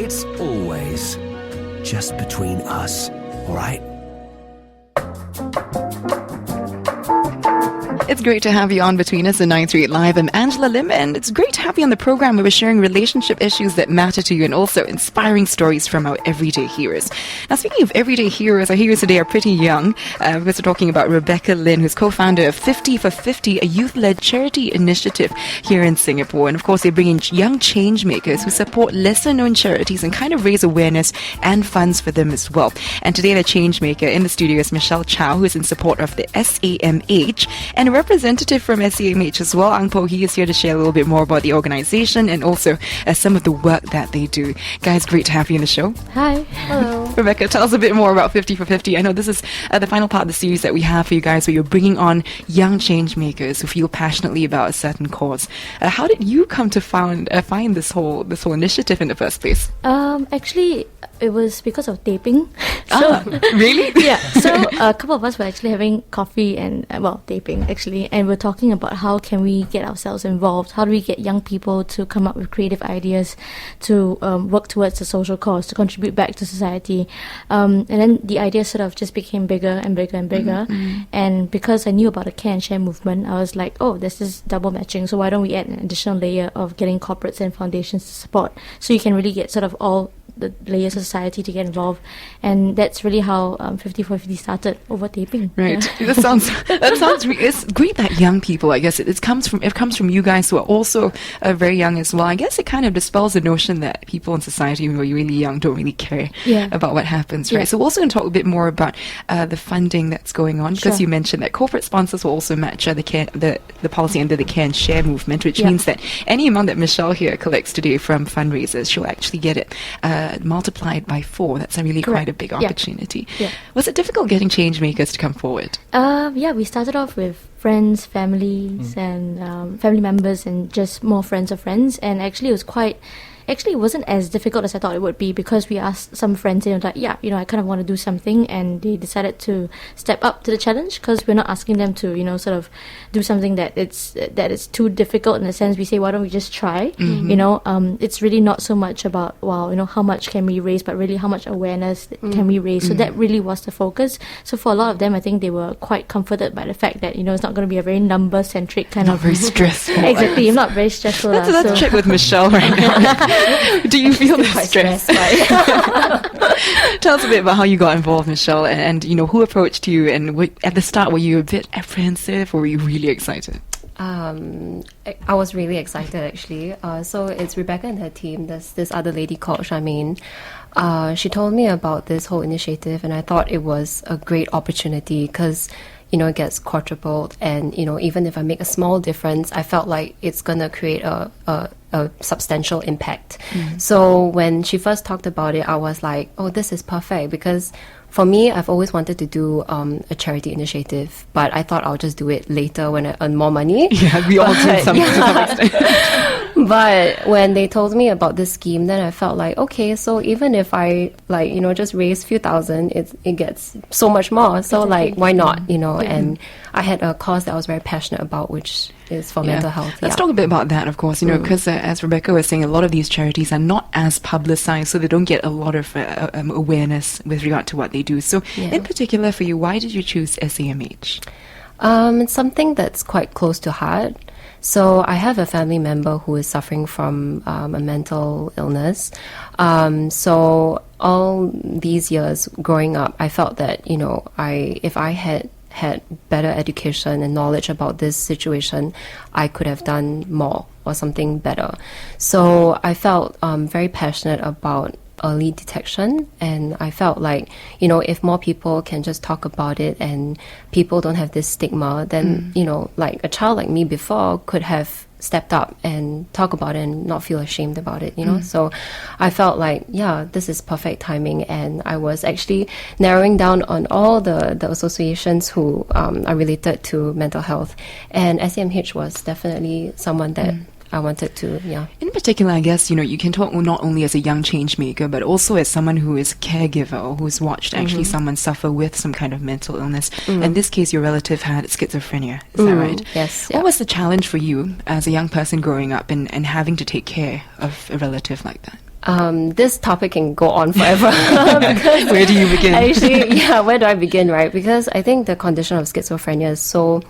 It's always just between us, all right? It's great to have you on Between Us in 938 Live. I'm Angela Lim, and it's great to have you on the program where we're sharing relationship issues that matter to you and also inspiring stories from our everyday heroes. Now, speaking of everyday heroes, our heroes today are pretty young. We're talking about Rebecca Lin, who's co-founder of 50 for 50, a youth-led charity initiative here in Singapore. And of course, they bring in young change makers who support lesser-known charities and kind of raise awareness and funds for them as well. And today, the change maker in the studio is Michelle Chow, who is in support of the SAMH, and a representative from SAMH as well, Ang Po. He is here to share a little bit more about the organization and also some of the work that they do. Guys, great to have you on the show. Hi. Hello. Rebecca, tell us a bit more about 50 for 50. I know this is the final part of the series that we have for you guys, where you're bringing on young change makers who feel passionately about a certain cause. How did you come to find this whole initiative in the first place? Actually, it was because of taping. Really? Yeah. So a couple of us were actually having coffee and taping actually, and we're talking about how can we get ourselves involved. How do we get young people to come up with creative ideas to work towards a social cause, to contribute back to society. And then the idea sort of just became bigger and bigger and bigger. Mm-hmm. And because I knew about the Care and Share movement, I was like, oh, this is double matching. So why don't we add an additional layer of getting corporates and foundations to support, so you can really get sort of all the layers of society to get involved. And that's really how 50 for 50 started, over taping. Right. Yeah. That sounds it's great that young people, I guess it comes from you guys who are also very young as well. I guess it kind of dispels the notion that people in society who are really young don't really care about what happens, right? So we're also going to talk a bit more about the funding that's going on, because you mentioned that corporate sponsors will also match the policy under the Care and Share movement, which means that any amount that Michelle here collects today from fundraisers, she'll actually get it multiplied by 4. That's really quite a big opportunity. Yeah. Was it difficult getting change makers to come forward? We started off with friends, families, and family members, and just more friends of friends. And actually, it wasn't as difficult as I thought it would be, because we asked some friends, I kind of want to do something, and they decided to step up to the challenge, because we're not asking them to, sort of do something that is too difficult. In a sense, we say, why don't we just try? Mm-hmm. It's really not so much about, how much can we raise, but really how much awareness can we raise. So that really was the focus. So for a lot of them, I think they were quite comforted by the fact that, it's not going to be a very number-centric kind of... very stressful. Exactly, not very stressful. Let's check with Michelle right now. Do you feel the stress? Tell us a bit about how you got involved, Michelle, and who approached you, and at the start, were you a bit apprehensive, or were you really excited? I was really excited, actually. So it's Rebecca and her team. There's this other lady called Charmaine. She told me about this whole initiative, and I thought it was a great opportunity, because it gets quadrupled, and even if I make a small difference, I felt like it's gonna create a substantial impact. So when she first talked about it, I was like, oh, this is perfect, because for me, I've always wanted to do a charity initiative, but I thought I'll just do it later when I earn more money. Yeah, we all did something to some extent. But when they told me about this scheme, then I felt like, okay, so even if I just raise a few thousand, it gets so much more. So why not? And I had a cause that I was very passionate about, which is for mental health. Let's talk a bit about that, of course, because as Rebecca was saying, a lot of these charities are not as publicized, so they don't get a lot of awareness with regard to what they do. So in particular for you, why did you choose SAMH? It's something that's quite close to heart. So I have a family member who is suffering from a mental illness. So all these years growing up, I felt that, if I had better education and knowledge about this situation, I could have done more or something better. So I felt very passionate about early detection, and I felt like, if more people can just talk about it and people don't have this stigma, then, like a child like me before could have stepped up and talk about it and not feel ashamed about it, So I felt like, this is perfect timing, and I was actually narrowing down on all the associations who are related to mental health, and SAMH was definitely someone that I wanted to, In particular, I guess, you can talk not only as a young change maker, but also as someone who is a caregiver or who's watched actually someone suffer with some kind of mental illness. In this case, your relative had schizophrenia. Is that right? Yes. What was the challenge for you as a young person growing up and having to take care of a relative like that? This topic can go on forever. Where do you begin? Actually, yeah, where do I begin, right? Because I think the condition of schizophrenia is so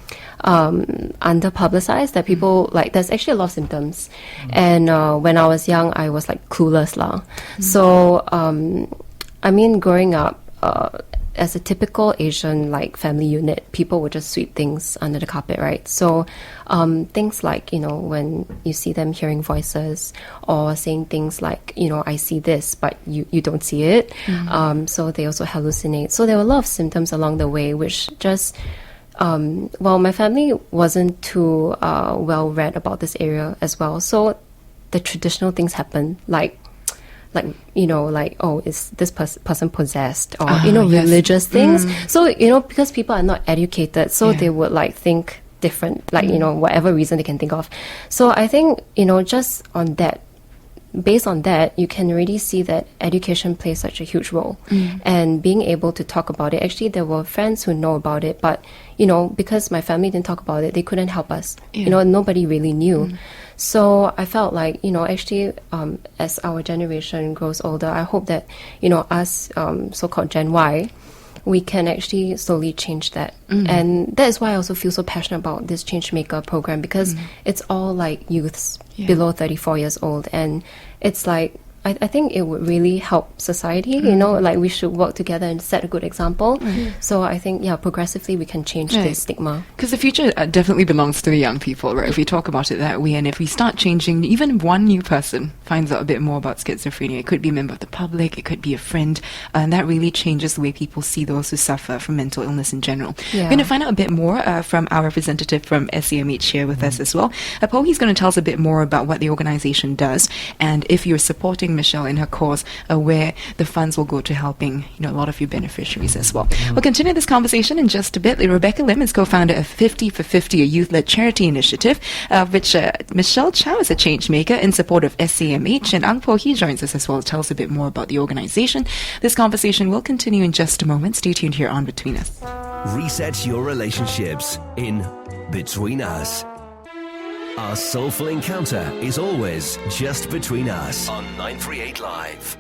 under-publicized that people, like, there's actually a lot of symptoms. And when I was young, I was, like, clueless lah. So, I mean, growing up, as a typical Asian like family unit, people would just sweep things under the carpet, right? So things like, when you see them hearing voices or saying things like, I see this, but you don't see it. So they also hallucinate. So there were a lot of symptoms along the way, which just, my family wasn't too well read about this area as well. So the traditional things happen, like, is this person possessed, or Yes. religious things. So because people are not educated, so they would like think different, like whatever reason they can think of. So I think just on that, based on that, you can really see that education plays such a huge role, and being able to talk about it. Actually, there were friends who know about it, but because my family didn't talk about it, they couldn't help us. Nobody really knew. So I felt like, actually, as our generation grows older, I hope that, us, so-called Gen Y, we can actually slowly change that. And that is why I also feel so passionate about this Changemaker program, because it's all like youths below 34 years old. And it's like, I think it would really help society, like we should work together and set a good example. So I think, progressively we can change this stigma. Because the future definitely belongs to the young people, right? If we talk about it that way, and if we start changing, even one new person finds out a bit more about schizophrenia, it could be a member of the public, it could be a friend, and that really changes the way people see those who suffer from mental illness in general. We're going to find out a bit more from our representative from SAMH here with us as well. He's going to tell us a bit more about what the organization does, and if you're supporting Michelle in her cause, where the funds will go to helping a lot of your beneficiaries as well. We'll continue this conversation in just a bit. Rebecca Lim is co-founder of 50 for 50, a youth-led charity initiative, which Michelle Chow is a change maker in support of SAMH, and Ang Po Hee joins us as well to tell us a bit more about the organization. This conversation will continue in just a moment. Stay tuned here on Between Us. Reset your relationships in Between Us. Our soulful encounter is always just between us on 938 Live.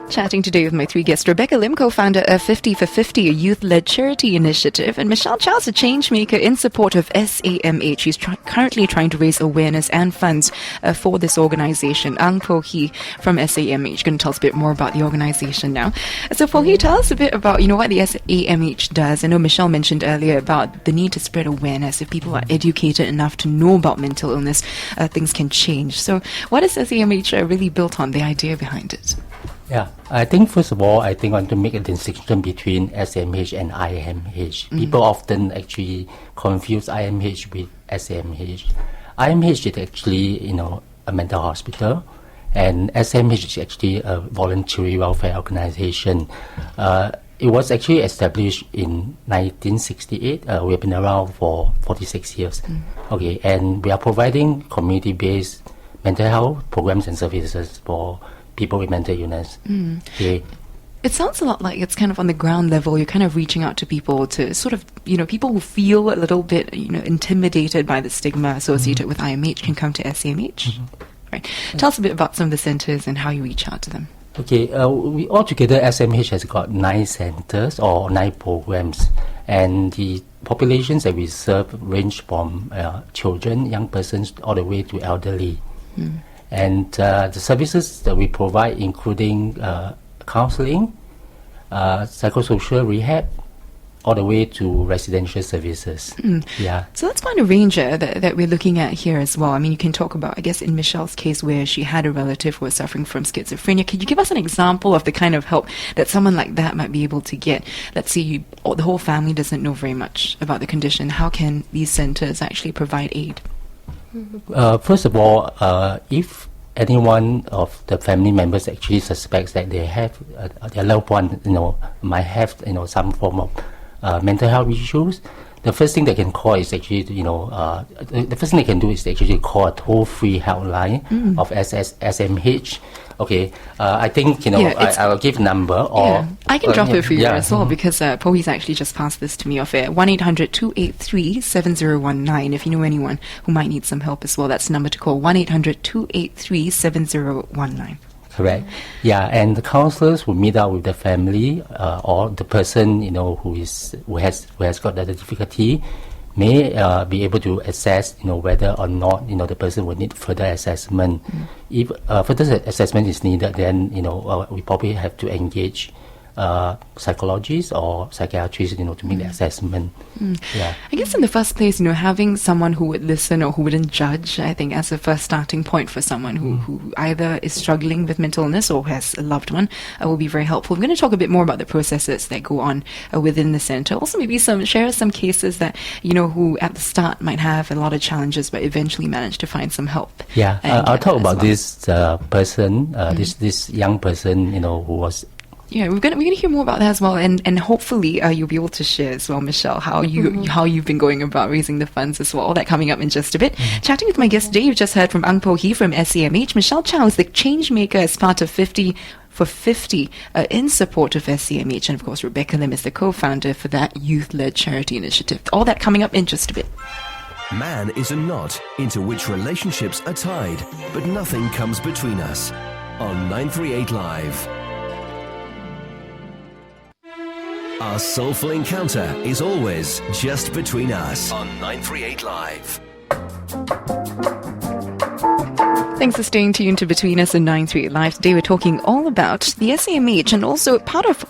Chatting today with my three guests, Rebecca Lim, co-founder of 50 for 50, a youth-led charity initiative, and Michelle Chow is a change maker in support of SAMH. She's currently trying to raise awareness and funds for this organization. Ang Po Hee from SAMH going to tell us a bit more about the organization now. So Po Hee, tell us a bit about what the SAMH does. I know Michelle mentioned earlier about the need to spread awareness. If people are educated enough to know about mental illness, things can change. So what is SAMH really built on, the idea behind it? Yeah, I think first of all, I want to make a distinction between SMH and IMH. People often actually confuse IMH with SMH. IMH is actually, a mental hospital, and SMH is actually a voluntary welfare organization. It was actually established in 1968. We have been around for 46 years. Okay, and we are providing community-based mental health programs and services for people with mental illness. Okay. It sounds a lot like it's kind of on the ground level. You're kind of reaching out to people to sort of, people who feel a little bit, intimidated by the stigma associated with IMH can come to SAMH. Right. Tell us a bit about some of the centers and how you reach out to them. Okay, we altogether SMH has got 9 centers or 9 programs, and the populations that we serve range from children, young persons, all the way to elderly. And the services that we provide, including counseling, psychosocial rehab, all the way to residential services. Yeah. So that's quite a range that we're looking at here as well. I mean, you can talk about, I guess, in Michelle's case where she had a relative who was suffering from schizophrenia. Could you give us an example of the kind of help that someone like that might be able to get? Let's say the whole family doesn't know very much about the condition. How can these centers actually provide aid? First of all, if any one of the family members actually suspects that they have their loved one, might have some form of mental health issues, the first thing they can call is actually the first thing they can do is actually call a toll-free helpline of SMH, Okay, I think, I will give number or... Yeah. I can drop it for you yeah. as well because Pohi's actually just passed this to me off air. 1-800-283-7019 if you know anyone who might need some help as well. That's the number to call, 1-800-283-7019. Correct. Yeah, and the counselors will meet up with the family or the person, who has got that difficulty, may be able to assess, whether or not, the person will need further assessment. If further assessment is needed, then, we probably have to engage psychologists or psychiatrists, to make the assessment. Yeah. I guess in the first place, having someone who would listen or who wouldn't judge, I think as a first starting point for someone who either is struggling with mental illness or has a loved one will be very helpful. We're going to talk a bit more about the processes that go on within the center. Also maybe share some cases that, who at the start might have a lot of challenges but eventually manage to find some help. Yeah, I'll talk about well. this person, this young person, who was... Yeah, we're gonna hear more about that as well, and hopefully you'll be able to share as well, Michelle, how you've been going about raising the funds as well. All that coming up in just a bit. Chatting with my guest today, you've just heard from Ang Po-hee from SAMH. Michelle Chow is the change maker as part of 50 for 50 in support of SAMH, and of course Rebecca Lim is the co-founder for that youth-led charity initiative. All that coming up in just a bit. Man is a knot into which relationships are tied, but nothing comes between us. On 938 Live. Our soulful encounter is always just between us. On 938 Live. Thanks for staying tuned to Between Us and 938 Live. Today we're talking all about the SAMH and also part of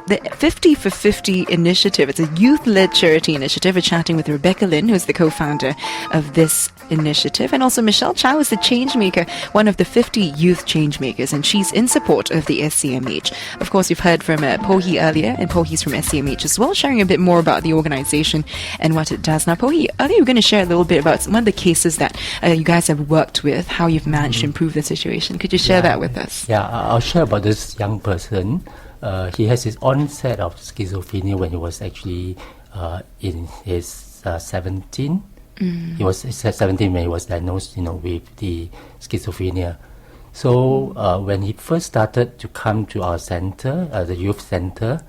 the 50 for 50 initiative. It's a youth-led charity initiative. We're chatting with Rebecca Lin, who's the co-founder of this initiative, and also Michelle Chow is the change maker, one of the 50 youth change makers, and she's in support of the SAMH. Of course, you've heard from Po-hee earlier, and Po-hee's from SAMH as well, sharing a bit more about the organization and what it does. Now, Po-hee, earlier you were going to share a little bit about one of the cases that you guys have worked with, how you've managed to improve the situation. Could you share that with us? Yeah, I'll share about this young person. He has his onset of schizophrenia when he was actually in his 17. He was 17 when he was diagnosed, with the schizophrenia. So when he first started to come to our center, the youth center,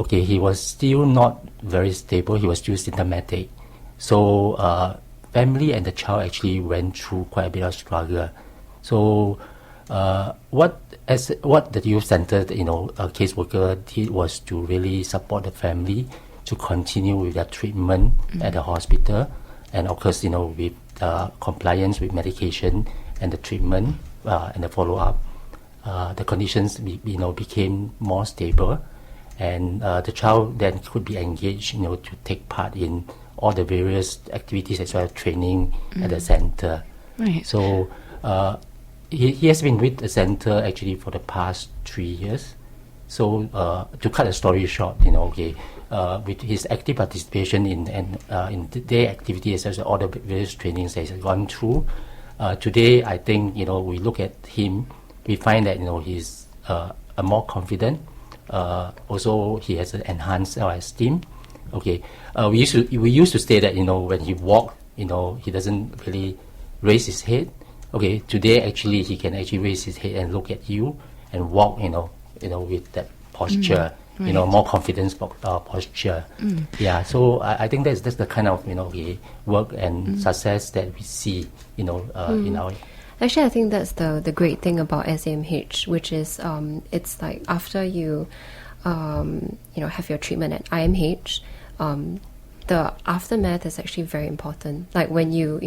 he was still not very stable. He was still symptomatic. So family and the child actually went through quite a bit of struggle. So what the youth center, a caseworker did was to really support the family to continue with their treatment at the hospital, and of course, with compliance with medication and the treatment and the follow-up, the conditions became more stable, and the child then could be engaged, to take part in all the various activities as well as training at the center. Right. So he has been with the center actually for the past 3 years. So to cut the story short, with his active participation in day activities as well as all the various trainings that he's gone through, today I think we look at him, we find that he's a more confident. Also, he has an enhanced self-esteem. We used to say that when he walked, he doesn't really raise his head. Today actually he can actually raise his head and look at you and walk, with that posture, right. More confidence posture. Yeah, so I think that's the kind of work and success that we see, in our. Actually, I think that's the great thing about SAMH, which is it's like after you have your treatment at IMH, the aftermath is actually very important. Like when you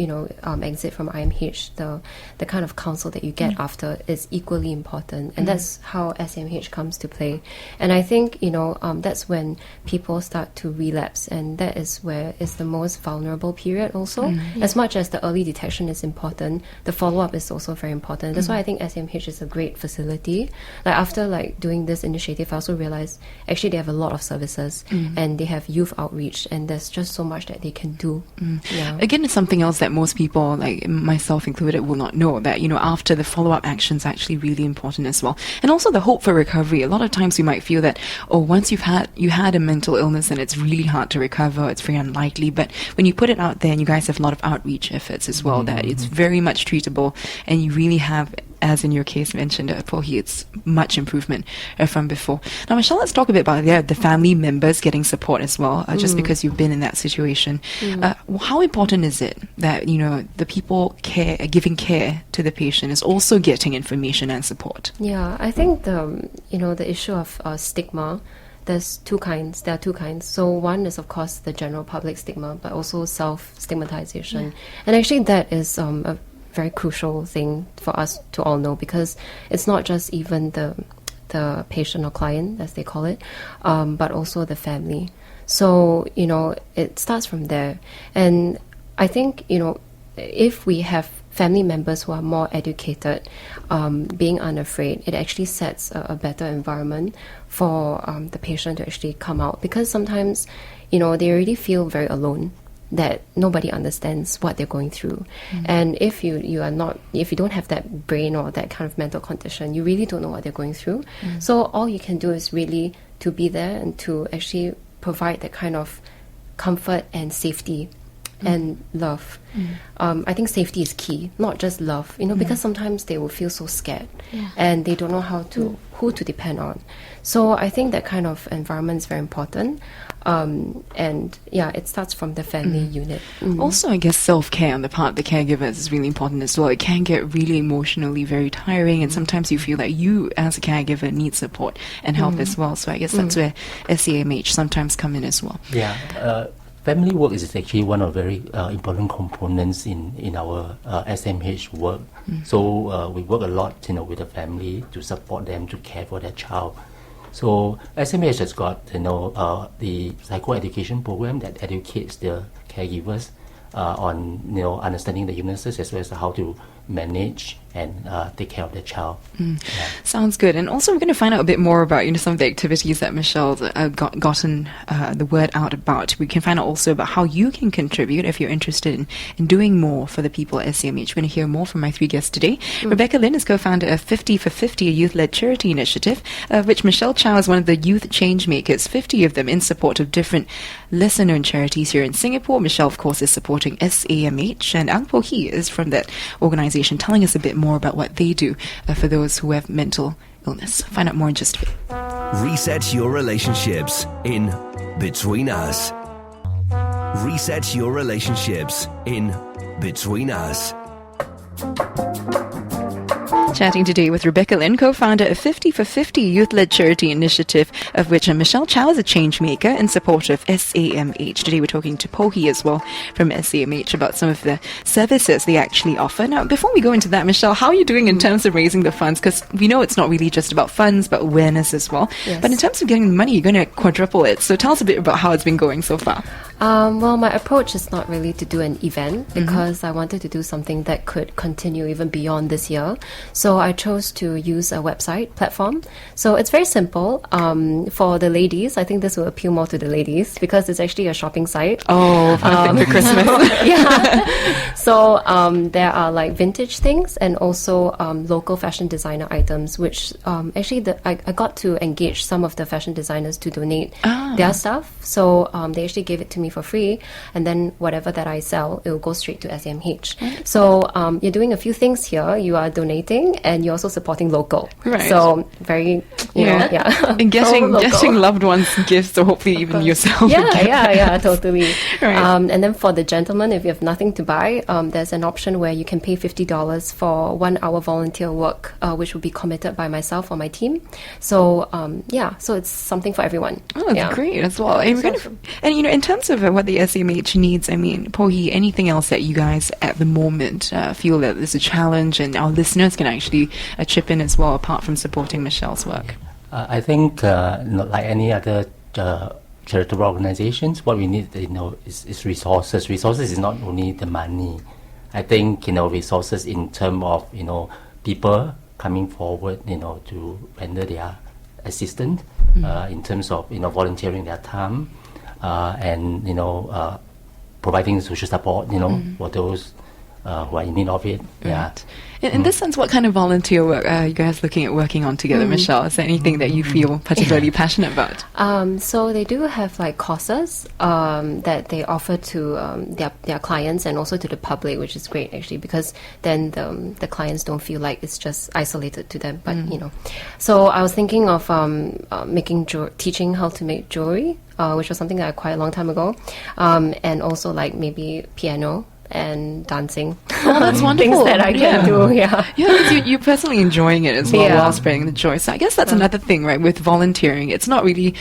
exit from IMH, the kind of counsel that you get after is equally important, and that's how SAMH comes to play. And I think that's when people start to relapse, and that is where it's the most vulnerable period. Also, as much as the early detection is important, the follow-up is also very important. That's why I think SAMH is a great facility. Like after doing this initiative, I also realized actually they have a lot of services, and they have youth outreach, and there's just so much that they can do. Yeah. Again, it's something else that most people, like myself included, will not know, that after the follow-up action is actually really important as well. And also the hope for recovery. A lot of times we might feel that, once you had a mental illness and it's really hard to recover, it's very unlikely. But when you put it out there, and you guys have a lot of outreach efforts as well, that it's very much treatable, and you really have as in your case mentioned, Pohi, it's much improvement from before. Now, Michelle, let's talk a bit about the family members getting support as well, just because you've been in that situation. How important is it that, the people giving care to the patient is also getting information and support? Yeah, I think the issue of stigma, there's two kinds. There are two kinds. So one is, of course, the general public stigma, but also self-stigmatization. And actually that is a very crucial thing for us to all know, because it's not just even the patient or client, as they call it, but also the family. So, it starts from there. And I think, if we have family members who are more educated, being unafraid, it actually sets a better environment for the patient to actually come out. Because sometimes, they already feel very alone, that nobody understands what they're going through. And if you don't have that brain or that kind of mental condition, you really don't know what they're going through. So all you can do is really to be there and to actually provide that kind of comfort and safety and love. I think safety is key, not just love, because sometimes they will feel so scared and they don't know who to depend on. So I think that kind of environment is very important. And it starts from the family unit. Also, I guess self-care on the part of the caregivers is really important as well. It can get really emotionally very tiring, and sometimes you feel that you as a caregiver need support and help as well. So I guess that's where SAMH sometimes come in as well. Yeah. Family work is actually one of very important components in our SMH work. So we work a lot, with the family to support them to care for their child. So SMH has got, the psychoeducation program that educates the caregivers on, understanding the illnesses as well as how to manage and take care of the child. Sounds good. And also we're going to find out a bit more about some of the activities that Michelle's gotten the word out about. We can find out also about how you can contribute if you're interested in doing more for the people at SAMH. We're going to hear more from my three guests today. Rebecca Lin is co-founder of 50 for 50, a youth-led charity initiative, of which Michelle Chow is one of the youth change makers, 50 of them in support of different lesser-known charities here in Singapore. Michelle, of course, is supporting SAMH, and Ang Po Hee is from that organization, telling us a bit more about what they do for those who have mental illness. Find out more in just a bit. Reset your relationships in Between Us. Reset your relationships in Between Us. Chatting today with Rebecca Lin, co-founder of 50 for 50, youth-led charity initiative, of which Michelle Chow is a change maker in support of SAMH. Today we're talking to Pohi as well from SAMH about some of the services they actually offer. Now, before we go into that, Michelle, how are you doing in terms of raising the funds? Because we know it's not really just about funds, but awareness as well. Yes. But in terms of getting the money, you're going to quadruple it. So tell us a bit about how it's been going so far. Well, my approach is not really to do an event, because I wanted to do something that could continue even beyond this year. So I chose to use a website platform. So it's very simple. For the ladies, I think this will appeal more to the ladies, because it's actually a shopping site. Oh, for Christmas. Yeah. So there are like vintage things and also local fashion designer items, which actually I got to engage some of the fashion designers to donate their stuff. So they actually gave it to me for free, and then whatever that I sell, it will go straight to SMH. So you're doing a few things here. You are donating and you're also supporting local. Right. So very, you know, yeah. And getting loved ones gifts, or hopefully even yourself. Yeah, totally. Right. And then for the gentlemen, if you have nothing to buy, there's an option where you can pay $50 for 1 hour volunteer work, which will be committed by myself or my team. So so it's something for everyone. Oh, that's great as well. And, in terms of what the SMH needs, I mean, Pohi, anything else that you guys at the moment feel that is a challenge, and our listeners can actually chip in as well, apart from supporting Michelle's work? I think, like any other charitable organizations, what we need, is resources. Resources is not only the money. I think, resources in terms of, people coming forward, to render their assistance, in terms of, volunteering their time, and, providing social support, for those who are in need of it. Yeah. Right. In this sense, what kind of volunteer work are you guys looking at working on together, Michelle? Is there anything that you feel particularly passionate about? So they do have like courses that they offer to their clients and also to the public, which is great actually, because then the clients don't feel like it's just isolated to them. But you know, so I was thinking of teaching how to make jewelry, which was something that I quite a long time ago, and also like maybe piano and dancing. Oh, that's wonderful. Things that I can do, yeah. Yeah, because you're personally enjoying it as well Yeah. while spreading the joy. So I guess that's another thing, right? With volunteering, it's not really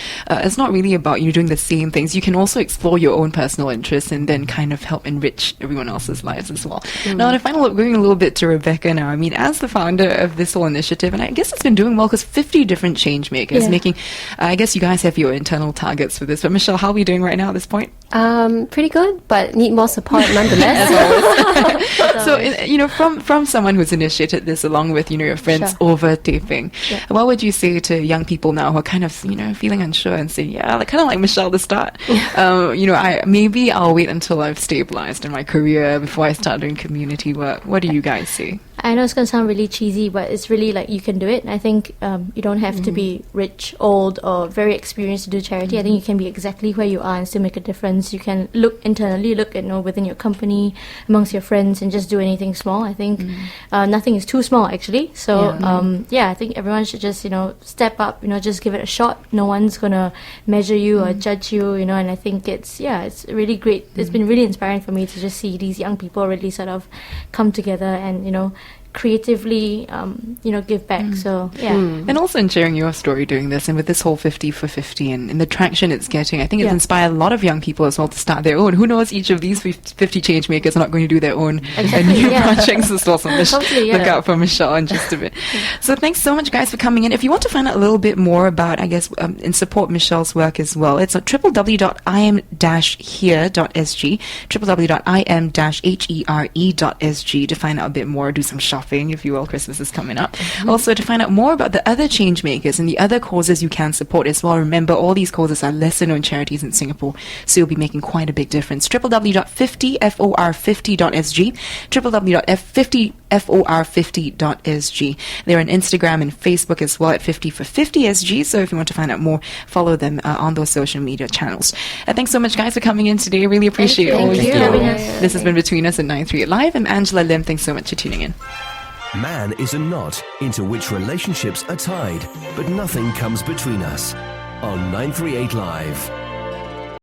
about you doing the same things. You can also explore your own personal interests and then kind of help enrich everyone else's lives as well. Now, on a final look, going a little bit to Rebecca now. I mean, as the founder of this whole initiative, and I guess it's been doing well because 50 different change makers making. I guess you guys have your internal targets for this. But Michelle, how are we doing right now at this point? Pretty good, but need more support nonetheless. So, from someone who's initiated this along with, your friends Sure. over taping, what would you say to young people now who are kind of, feeling unsure and say, kind of like Michelle to start, maybe I'll wait until I've stabilized in my career before I start doing community work. What do you guys say? I know it's going to sound really cheesy, but it's really like you can do it. And I think you don't have to be rich, old, or very experienced to do charity. I think you can be exactly where you are and still make a difference. You can look internally, look at within your company, amongst your friends, and just do anything small. I think nothing is too small actually. So I think everyone should just step up. Just give it a shot. No one's gonna measure you or judge you. And I think it's really great. It's been really inspiring for me to just see these young people really sort of come together and creatively, give back. So, yeah. And also in sharing your story doing this, and with this whole 50 for 50 and the traction it's getting, I think it's inspired a lot of young people as well to start their own. Who knows, each of these 50 change makers are not going to do their own new projects as well. So look out for Michelle in just a bit. So thanks so much, guys, for coming in. If you want to find out a little bit more about, I guess, and support Michelle's work as well, it's at www.im-here.sg, www.im-here.sg to find out a bit more, do some shopping, if you will. Christmas is coming up. Also, to find out more about the other change makers and the other causes you can support as well. Remember, all these causes are lesser known charities in Singapore, so you'll be making quite a big difference. www.50for50.sg, www.50for50.sg. They're on Instagram and Facebook as well at 50for50sg. So if you want to find out more, follow them on those social media channels. Thanks so much, guys, for coming in today. Really appreciate all Thank you you do. for having us. This has been Between Us at 938 Live. I'm Angela Lim. Thanks so much for tuning in. Man is a knot into which relationships are tied, but nothing comes between us. On 938 Live.